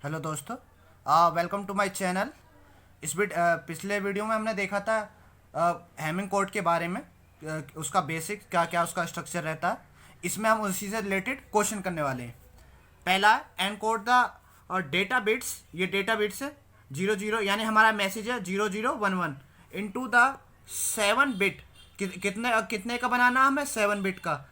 Hello दोस्तों, welcome to my channel. पिछले video में हमने देखा था हैमिंग कोड के बारे में। उसका बेसिक क्या क्या उसका स्ट्रक्चर रहता है। इसमें हम उसी से रिलेटेड क्वेश्चन करने वाले हैं। पहला, एनकोड द डेटा बिट्स। ये डेटा बिट्स है 00, यानी हमारा मैसेज है 0011 इनटू द 7 बिट। कितने कितने का बनाना हमें? 7 बिट का।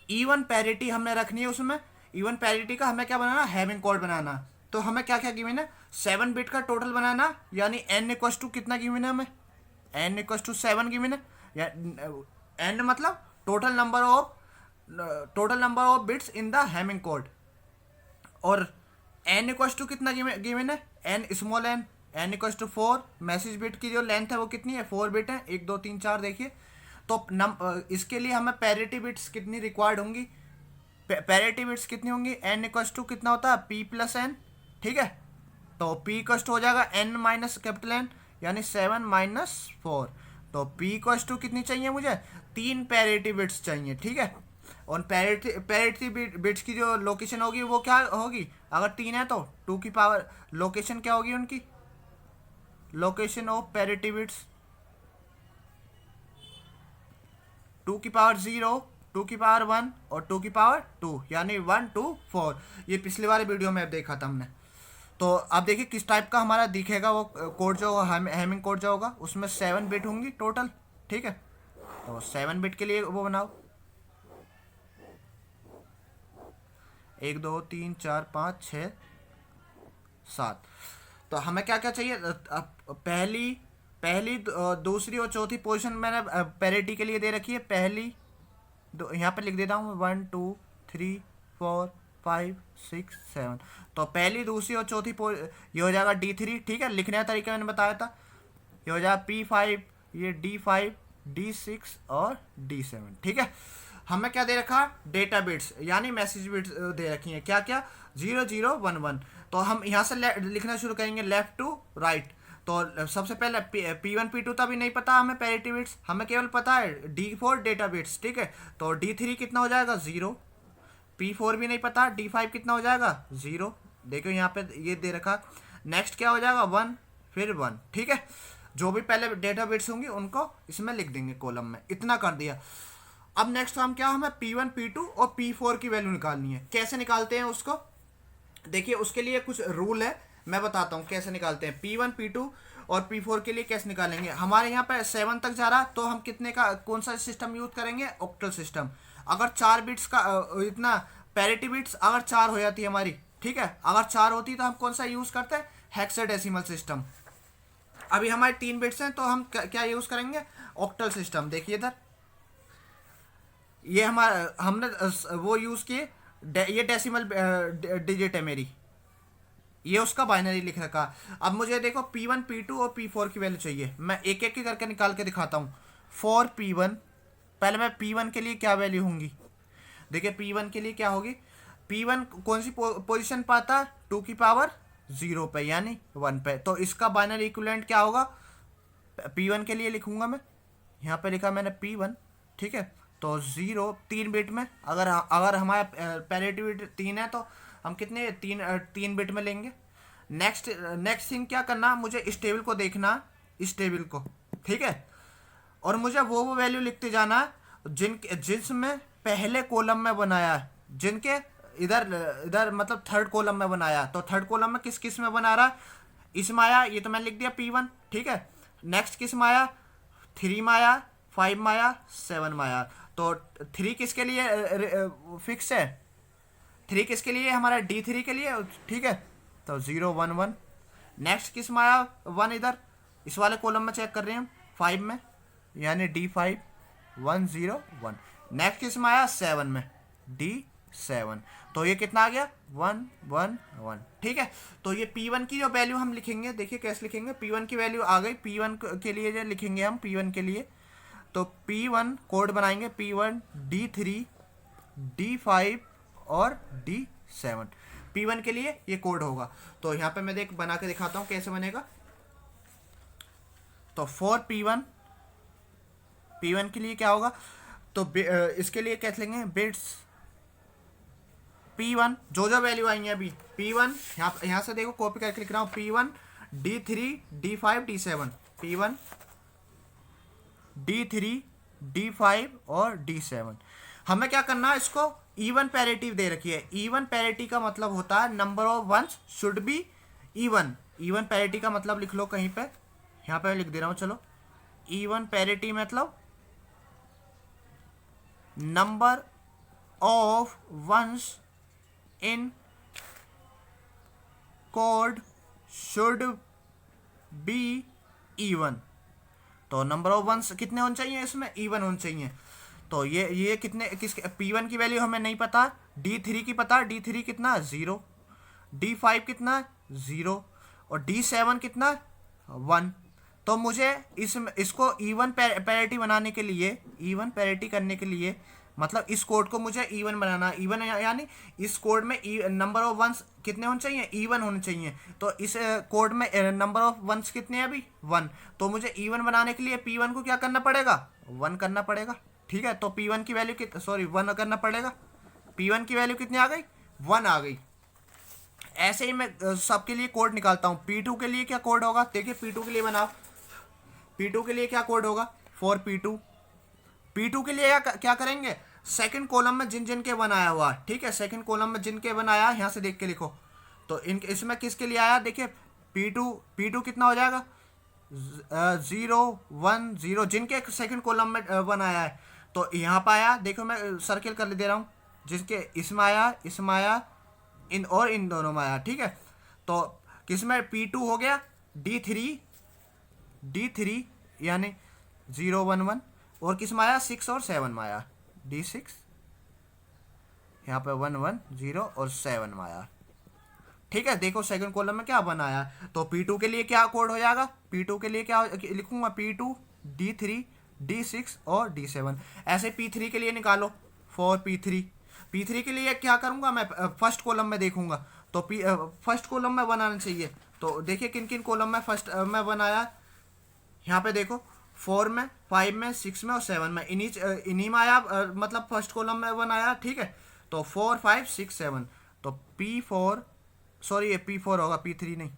इवन पैरिटी हमने रखनी है उसमें। इवन पैरिटी का हमें क्या बनाना? हैमिंग कोड बनाना। तो हमें क्या क्या गिवन है? 7 बिट का टोटल बनाना, यानी एन इक्वस टू कितना गिवन है हमें? एन इक्वस टू 7 गिवन है। या एन मतलब total number of bits in the Hamming code. और एन इक्वस टू कितना गिवन है? N small N. N equals to 4। Message bit की जो लेंथ है वो कितनी है? 4 बिट है। 1 2 3 4 देखिए। तो इसके लिए हमें पैरिटी बिट्स कितनी रिक्वायर्ड होंगी? पैरिटी बिट्स कितनी होंगी? एन इक्वस टू कितना होता है? P plus N. ठीक है। तो पी इक्वस टू हो जाएगा एन माइनस कैपिटल एन, यानी 7 - 4। तो पी इक्वस टू कितनी चाहिए मुझे? 3 पैरिटी बिट्स चाहिए। ठीक है। और पैरिटी बिट्स की जो लोकेशन होगी वो क्या होगी? अगर 3 है तो 2 की पावर लोकेशन क्या होगी उनकी? लोकेशन ऑफ पैरिटी बिट्स 2 की पावर 0, 2 की पावर 1 और 2 की पावर 2, यानी 1 2 4। ये पिछले वाले वीडियो में देखा था हमने। तो अब देखिए किस टाइप का हमारा दिखेगा वो कोड जो हैमिंग कोड जो होगा, उसमें 7 बिट होंगी टोटल। ठीक है। तो 7 बिट के लिए वो बनाओ। 1 2 3 4 5 6 7। तो हमें क्या क्या चाहिए? पहली पहली दूसरी और चौथी पोजीशन मैंने पैरिटी के लिए दे रखी है। पहली यहाँ पे लिख देता हूँ 1 2 3 4 5 6 7। तो पहली दूसरी और चौथी ये हो जाएगा D3। ठीक है। लिखने का तरीका मैंने बताया था। ये हो जाएगा P5, ये D5, D6 और D7। ठीक है। हमें क्या दे रखा? डेटा बिट्स यानी मैसेज बिट्स दे रखी है। क्या क्या? 0011। तो हम यहाँ से लिखना शुरू करेंगे लेफ्ट टू राइट। तो सबसे पहले P1 P2 तो अभी नहीं पता हमें पैरिटी बिट्स, हमें केवल पता है D4 डेटा बिट्स। ठीक है। तो D3 कितना हो जाएगा? 0। P4 भी नहीं पता। D5 कितना हो जाएगा? 0। देखो यहाँ पे ये दे रखा। नेक्स्ट क्या हो जाएगा? 1, फिर 1। ठीक है। जो भी पहले डेटा बिट्स होंगी उनको इसमें लिख देंगे कॉलम में। इतना कर दिया। अब नेक्स्ट हम क्या? हमें P1 P2 और P4 की वैल्यू निकालनी है। कैसे निकालते हैं उसको? देखिए उसके लिए कुछ रूल है, मैं बताता हूँ कैसे निकालते हैं। P1 P2 और P4 के लिए कैसे निकालेंगे? हमारे यहाँ पे 7 तक जा रहा, तो हम कितने का कौन सा सिस्टम यूज करेंगे? Octal system. अगर 4 बिट्स का इतना पैरिटी बिट्स अगर 4 हो जाती है हमारी, ठीक है, अगर 4 होती तो हम कौन सा यूज करते हैं? Hexadecimal system. अभी हमारे 3 बिट्स हैं तो हम क्या यूज करेंगे? Octal system. देखिए इधर ये हमारा हमने वो यूज किए। ये डेसिमल डिजिट है मेरी, ये उसका बाइनरी लिख रखा। अब मुझे देखो P1 P2 और P4 की वैल्यू चाहिए। मैं एक एक करके निकाल के दिखाता हूँ। फॉर P1, पहले मैं P1 के लिए क्या वैल्यू होंगी? देखिए P1 के लिए क्या होगी? P1 कौन सी पोजीशन पाता? 2 की पावर 0 पे, यानी 1 पे। तो इसका बाइनरी इक्विवेलेंट क्या होगा? P1 के लिए लिखूंगा मैं, यहाँ पे लिखा मैंने P1। ठीक है। तो 0 3 बिट में, अगर अगर हमारा पैरिटी बिट 3 है तो हम कितने 3 बिट में लेंगे। नेक्स्ट नेक्स्ट थिंग क्या करना? मुझे इस टेबल को देखना, इस टेबल को। ठीक है। और मुझे वो वैल्यू लिखते जाना जिसमें पहले कॉलम में बनाया है, जिनके इधर इधर मतलब थर्ड कॉलम में बनाया। तो थर्ड कॉलम में किस किस में बना रहा? इसमें आया, ये तो मैंने लिख दिया P1। ठीक है। नेक्स्ट किस में आया? 3 में आया, 5 में आया, 7 में आया। तो 3 किसके लिए फिक्स है? 3 किसके लिए? हमारा D3 के लिए। ठीक है। तो 0 1 1। नेक्स्ट किस में आया? 1 इधर इस वाले कॉलम में चेक कर रहे हैं हम, 5 में, यानी D5 1 0 1। नेक्स्ट किस में आया? 7 में, D7। तो ये कितना आ गया? 1 1 1। ठीक है। तो ये P1 की जो वैल्यू हम लिखेंगे, देखिए कैसे लिखेंगे। P1 की वैल्यू आ गई। P1 के लिए जो लिखेंगे हम P1 के लिए, तो P1 कोड बनाएंगे P1 D3 D5 और D7। P1 के लिए ये कोड होगा। तो यहाँ पे मैं बना के दिखाता हूँ कैसे बनेगा। तो फॉर P1 के लिए क्या होगा? तो इसके लिए कैसे लेंगे? बिट्स P1 जो जो वैल्यू आई है अभी P1 यहाँ से देखो कॉपी करके लिख रहा हूँ P1 D3 D5 D7 P1 D3 D5 और D7। हमें क्या करना है, इसको इवन पैरिटी दे रखी है। इवन पैरिटी का मतलब होता है number of ones should be even. Even parity का मतलब लिख लो कहीं पे, यहाँ पे लिख दे रहा हूँ चलो। इवन पैरिटी मतलब number of ones in code should be even. तो नंबर ऑफ वंस कितने होने चाहिए इसमें, इवन होने चाहिए। तो ये कितने किसके, P1 की वैल्यू हमें नहीं पता, D3 की पता, D3 कितना 0, D5 कितना 0 और D7 कितना 1। तो मुझे इसको इवन पैरिटी बनाने के लिए, इवन पैरिटी करने के लिए मतलब इस कोड को मुझे इवन बनाना। इवन यानी इस कोड में नंबर ऑफ वंस कितने होने चाहिए, इवन होने चाहिए। तो इस कोड में नंबर ऑफ वंस कितने हैं अभी 1। तो मुझे इवन बनाने के लिए P1 को क्या करना पड़ेगा, 1 करना पड़ेगा। ठीक है, तो P1 की वैल्यू 1 करना पड़ेगा। P1 की वैल्यू कितनी आ गई, 1 आ गई। ऐसे ही मैं सबके लिए कोड निकालता हूँ। P2 के लिए क्या कोड होगा, देखिए P2 के लिए बनाओ। P2 के लिए क्या कोड होगा, फॉर P2 के लिए क्या करेंगे, सेकंड कॉलम में जिन जिन के बनाया हुआ, ठीक है, सेकंड कॉलम में जिनके बनाया यहाँ से देख के लिखो। तो इसमें किसके लिए आया, देखिए P2 कितना हो जाएगा 0 1 0, जिनके सेकंड कॉलम में बनाया है। तो यहाँ पर आया, देखो मैं सर्किल कर दे रहा हूँ, जिसके इसमें आया इन दोनों में आया। ठीक है, तो किसमें P2 हो गया D3 यानी 0 1 1, और किस में आया 6 और 7 में आया D6, यहाँ पे 1 1 0 और 7 में आया। ठीक है, देखो सेकंड कॉलम में क्या बनाया। तो P2 के लिए क्या कोड हो जाएगा, P2 के लिए क्या लिखूंगा, P2 D3 D6 और D7। ऐसे P3 के लिए निकालो फॉर P3 के लिए क्या करूंगा मैं, फर्स्ट कॉलम में देखूंगा। तो फर्स्ट कॉलम में बनाना चाहिए। तो देखिए किन किन कॉलम में फर्स्ट में बनाया, यहाँ पे देखो 4 में 5 में 6 में और 7 में, इन्हीं में आया, मतलब फर्स्ट कॉलम में बनाया। ठीक है, तो 4 5 6 7, तो P4 सॉरी ये P4 होगा, P3 नहीं,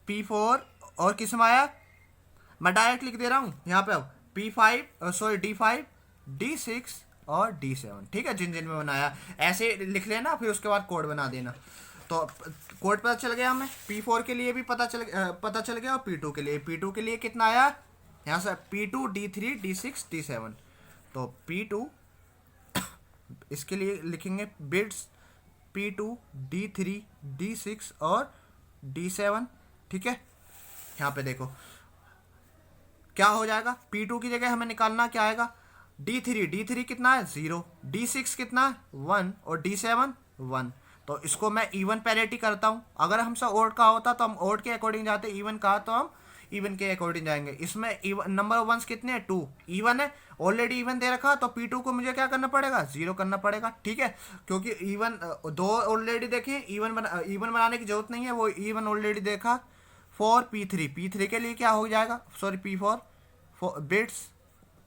P4 और किस में आया, मैं डायरेक्ट लिख दे रहा हूँ यहाँ पे P5 सॉरी D5 D6 और D7। ठीक है, जिन जिन में बनाया ऐसे लिख लेना, फिर उसके बाद कोड बना देना। तो कोड पता चल गया हमें, P4 के लिए भी पता चल गया, और P2 के लिए कितना आया, यहाँ से P2 D3 D6 D7। तो P2 इसके लिए लिखेंगे बिट्स P2 D3 D6 और D7। ठीक है, यहाँ पे देखो क्या हो जाएगा, P2 की जगह हमें निकालना क्या आएगा, D3 कितना है 0, D6 कितना है 1 और D7 1। तो इसको मैं इवन पैरिटी करता हूँ। अगर हमसे ओड का होता तो हम ओड के अकॉर्डिंग जाते, इवन का तो हम इवन के अकॉर्डिंग जाएंगे। इसमें नंबर ऑफ वंस कितने हैं 2, इवन है, ऑलरेडी इवन दे रखा, तो P2 को मुझे क्या करना पड़ेगा 0 करना पड़ेगा। ठीक है, क्योंकि इवन दो ऑलरेडी देखे, इवन बनाने की जरूरत नहीं है, वो इवन ऑलरेडी देखा। फॉर P3 के लिए क्या हो जाएगा, सॉरी P4 बिट्स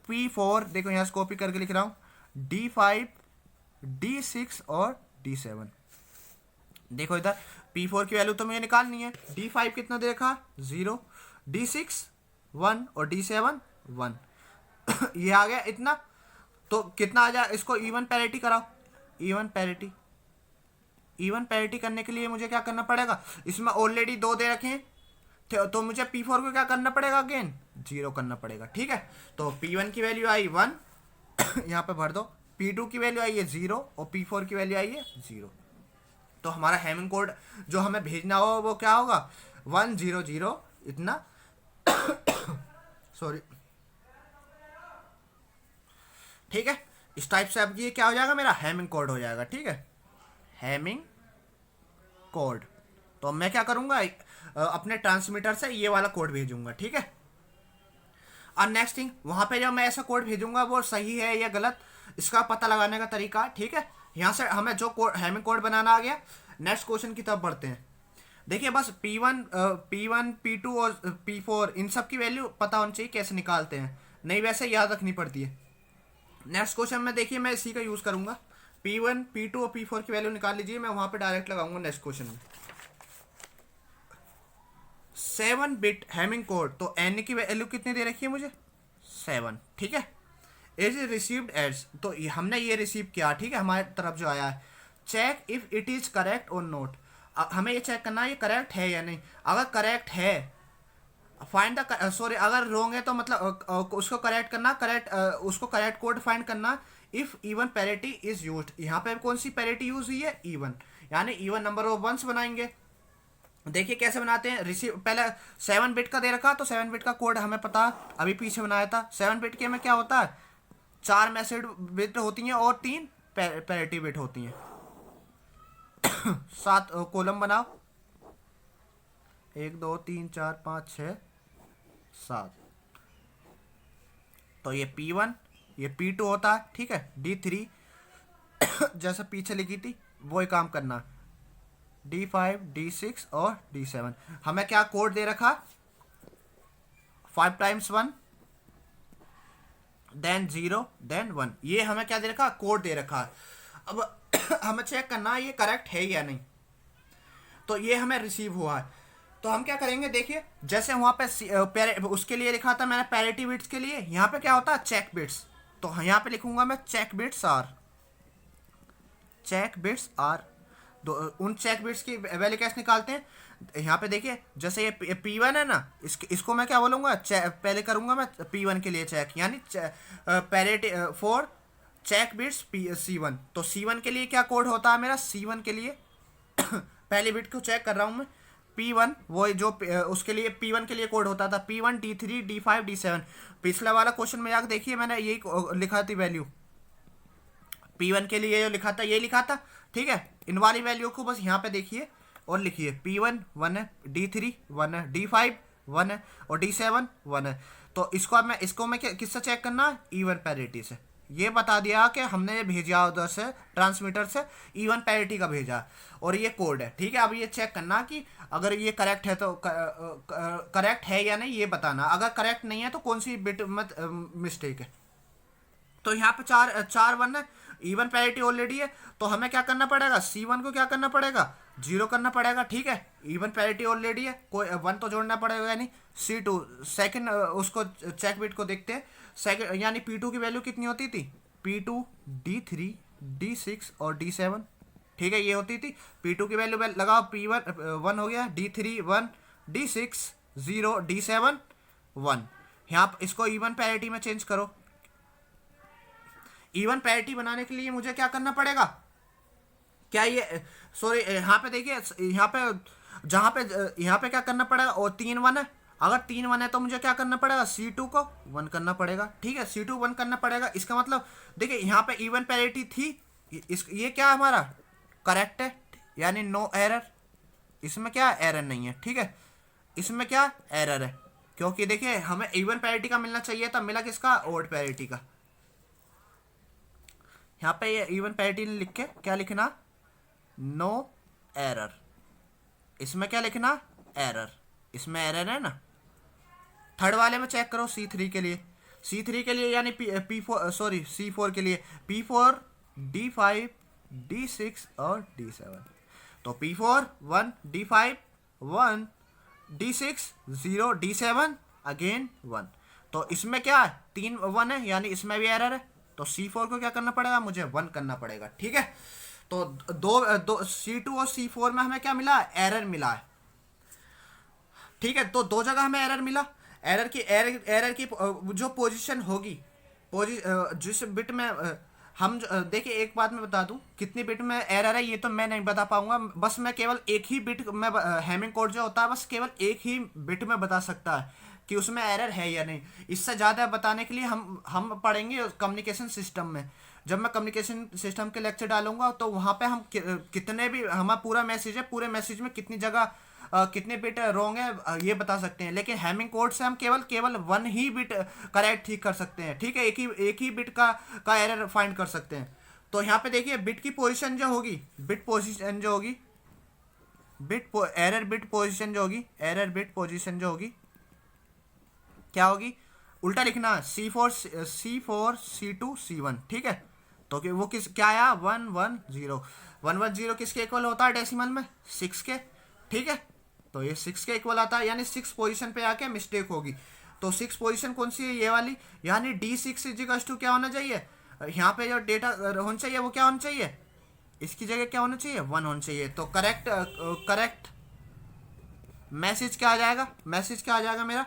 P4 देखो यहाँ से कॉपी करके लिख रहा हूँ D5 D6 और D7। देखो इधर P4 की वैल्यू तो मुझे निकालनी है, D5 कितना दे रखा 0, D6 1 और D7 1 ये आ गया इतना। तो कितना आ जाए, इसको इवन पैरिटी कराओ। इवन पैरिटी करने के लिए मुझे क्या करना पड़ेगा, इसमें ऑलरेडी 2 दे रखे हैं, तो मुझे P4 को क्या करना पड़ेगा, अगेन 0 करना पड़ेगा। ठीक है, तो P1 की वैल्यू आई 1 यहाँ पे भर दो, P2 की वैल्यू आई है 0 और P4 की वैल्यू आई है 0। तो हमारा हैमिंग कोड जो हमें भेजना होगा वो क्या होगा 1 0 0 इतना सॉरी। ठीक है, इस टाइप से अब ये क्या हो जाएगा, मेरा हैमिंग कोड हो जाएगा। ठीक है, हैमिंग कोड। तो मैं क्या करूंगा, अपने ट्रांसमीटर से ये वाला कोड भेजूंगा। ठीक है, और नेक्स्ट थिंग, वहां पे जब मैं ऐसा कोड भेजूंगा वो सही है या गलत, इसका पता लगाने का तरीका। ठीक है, यहाँ से हमें जो कोड हैमिंग कोड बनाना आ गया। नेक्स्ट क्वेश्चन की तरफ बढ़ते हैं। देखिए बस P1 P2 और P4 इन सब की वैल्यू पता होनी चाहिए कैसे निकालते हैं, नहीं वैसे याद रखनी पड़ती है। नेक्स्ट क्वेश्चन में देखिए मैं इसी का यूज़ करूँगा। P1 P2 और P4 की वैल्यू निकाल लीजिए, मैं वहां पे डायरेक्ट लगाऊंगा नेक्स्ट क्वेश्चन में। 7 बिट हैमिंग कोड, तो एन की वैल्यू कितनी दे रखी है मुझे 7, ठीक है। इज रिसीव्ड एड्स, तो हमने ये रिसीव किया, ठीक है, हमारे तरफ जो आया है। Check if it is correct और नोट, हमें ये चेक करना है ये करेक्ट है या नहीं। अगर करेक्ट है फाइंड द, सॉरी अगर रॉन्ग है तो मतलब उसको करेक्ट करना, उसको करेक्ट कोड फाइंड करना। If even parity is used, यहाँ पे कौन सी पैरिटी यूज हुई है, इवन, यानी इवन नंबर ऑफ वंस बनाएंगे। देखिए कैसे बनाते हैं। रिसीव पहले 7 बिट का दे रखा, तो 7 बिट का कोड हमें पता, अभी पीछे बनाया था। 7 बिट के में क्या होता है, 4 मैसेज बिट होती हैं और 3 पैरिटी बिट होती हैं। 7 कॉलम बनाओ, 1 2 3 4 5 6 7। तो ये P1 ये P2 होता है, ठीक है। D3 जैसे पीछे लिखी थी वही काम करना, D5 D6 और D7। हमें क्या कोड दे रखा, 5 टाइम्स 1 देन 0 देन 1, ये हमें क्या दे रखा, कोड दे रखा है। अब हमें चेक करना है ये करेक्ट है या नहीं। तो ये हमें रिसीव हुआ है, तो हम क्या करेंगे, देखिए जैसे वहाँ पे उसके लिए लिखा था मैंने पैरिटी बिट्स के लिए, यहाँ पे क्या होता है चेक बिट्स, तो यहाँ पे लिखूंगा मैं check bits are, check bits are. उन चेक बिट्स की वैल्यू कैसे निकालते हैं, यहाँ पे देखिए जैसे ये P1 है ना, इसको मैं क्या बोलूँगा, पहले करूँगा मैं P1 के लिए चेक, यानी parity for check bits C1। तो C1 के लिए क्या कोड होता है मेरा, C1 के लिए पहली बिट को चेक कर रहा हूँ मैं, P1 वो जो उसके लिए P1 के लिए कोड होता था P1 D3 D5 D7। पिछला वाला क्वेश्चन में जाकर देखिए मैंने यही लिखा थी वैल्यू, P1 के लिए जो लिखा था ये लिखा था, ठीक है। इन वाली वैल्यू को बस यहाँ पे देखिए और लिखिए, P1 1 है, D3 1 है, D5 1 है और D7 1 है। तो इसको मैं किससे चेक करना है, इवन पैरिटी से। ये बता दिया कि हमने भेजा उधर से ट्रांसमीटर से इवन पैरिटी का भेजा और ये कोड है, ठीक है। अब ये चेक करना कि अगर ये करेक्ट है तो करेक्ट है या नहीं ये बताना, अगर करेक्ट नहीं है तो कौन सी बिट मत मिस्टेक है। तो यहाँ पे चार 1 है, इवन पैरिटी ऑलरेडी है, तो हमें क्या करना पड़ेगा, C1 को क्या करना पड़ेगा, 0 करना पड़ेगा, ठीक है। इवन पैरिटी ऑलरेडी है, कोई 1 तो जोड़ना पड़ेगा, यानी C2 सेकंड उसको चेक बिट को देखते हैं। सेकंड यानी P2 की वैल्यू कितनी होती थी, P2 D3 D6 और D7, ठीक है, ये होती थी। P2 की वैल्यू लगाओ, P1 1 हो गया, D3 1 D6 0 D7 1। यहाँ इसको इवन पैरिटी में चेंज करो। इवन पैरिटी बनाने के लिए मुझे क्या करना पड़ेगा, क्या ये सॉरी यहाँ पे देखिए, यहाँ पे क्या करना पड़ेगा, और 3 1 है, अगर 3 1 है तो मुझे क्या करना पड़ेगा, C2 को 1 करना पड़ेगा, ठीक है। C2 1 करना पड़ेगा, इसका मतलब देखिए यहाँ पे इवन पैरिटी थी, ये क्या हमारा करेक्ट है, यानी नो एरर, इसमें क्या एरर नहीं है, ठीक है। इसमें क्या एरर है, क्योंकि देखिए हमें इवन पैरिटी का मिलना चाहिए था, मिला किसका, ऑड पैरिटी का। यहाँ पे ये इवन पैरिटी लिख के क्या लिखना, नो एरर। इसमें क्या लिखना, एरर, इसमें एरर है ना। थर्ड वाले में चेक करो C3 के लिए, C3 के लिए यानी P4 सॉरी C4 के लिए P4 D5 D6 और D7। तो P4 1 D5 1 D6 0 D7 again 1। तो इसमें क्या है, 3 1 है, यानी इसमें भी एरर है, तो C4 को क्या करना पड़ेगा, मुझे 1 करना पड़ेगा, ठीक है। तो दो C2 और C4 में हमें क्या मिला, एरर मिला है, ठीक है। तो 2 जगह हमें एरर मिला। एरर की जो पोजीशन होगी, जिस बिट में हम देखिए एक बात मैं बता दूं, कितनी बिट में एरर है ये तो मैं नहीं बता पाऊंगा, बस मैं केवल एक ही बिट में हैमिंग कोड जो होता है बस केवल एक ही बिट में बता सकता है कि उसमें एरर है या नहीं। इससे ज़्यादा बताने के लिए हम पढ़ेंगे कम्युनिकेशन सिस्टम में। जब मैं कम्युनिकेशन सिस्टम के लेक्चर डालूंगा तो वहाँ पे हम कितने भी हमारा पूरा मैसेज है, पूरे मैसेज में कितनी जगह कितने बिट रॉन्ग है ये बता सकते हैं। लेकिन हैमिंग कोड से हम केवल 1 ही बिट करेक्ट ठीक कर सकते हैं, ठीक है। एक ही बिट का एरर फाइंड कर सकते हैं। तो यहाँ पे देखिए बिट की पोजीशन जो होगी, एरर बिट पोजीशन जो होगी क्या होगी, उल्टा लिखना, C4 C2 C1, ठीक है। तो कि वो किस क्या आया 110। 110 किसके इक्वल होता है डेसिमल में 6 के, ठीक है। तो ये 6 के इक्वल आता है, यानी 6 पोजीशन पे आके मिस्टेक होगी। तो 6 पोजीशन कौन सी है, ये वाली, यानी D6 इजिकल्स टू क्या होना चाहिए, यहाँ पे जो डेटा होना चाहिए वो क्या होना चाहिए, इसकी जगह क्या होना चाहिए 1 होना चाहिए। तो करेक्ट मैसेज क्या आ जाएगा, मैसेज क्या आ जाएगा मेरा,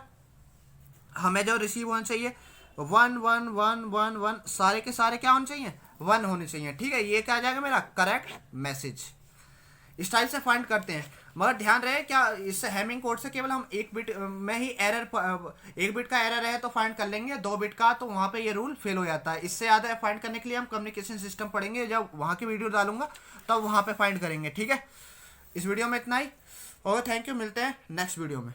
हमें जो रिसीव होना चाहिए 1 सारे के सारे क्या होने चाहिए 1 होने चाहिए, ठीक है। ये क्या आ जाएगा मेरा करेक्ट मैसेज। इस टाइप से फाइंड करते हैं, मगर ध्यान रहे क्या इससे हैमिंग कोड से केवल हम 1 बिट में ही एरर, 1 बिट का एरर है तो फाइंड कर लेंगे, 2 बिट का तो वहाँ पे ये रूल फेल हो जाता है। इससे ज़्यादा फाइंड करने के लिए हम कम्युनिकेशन सिस्टम पढ़ेंगे, जब वहाँ की वीडियो डालूंगा तब वहाँ पे फाइंड करेंगे, ठीक है। इस वीडियो में इतना ही, और थैंक यू, मिलते हैं नेक्स्ट वीडियो में।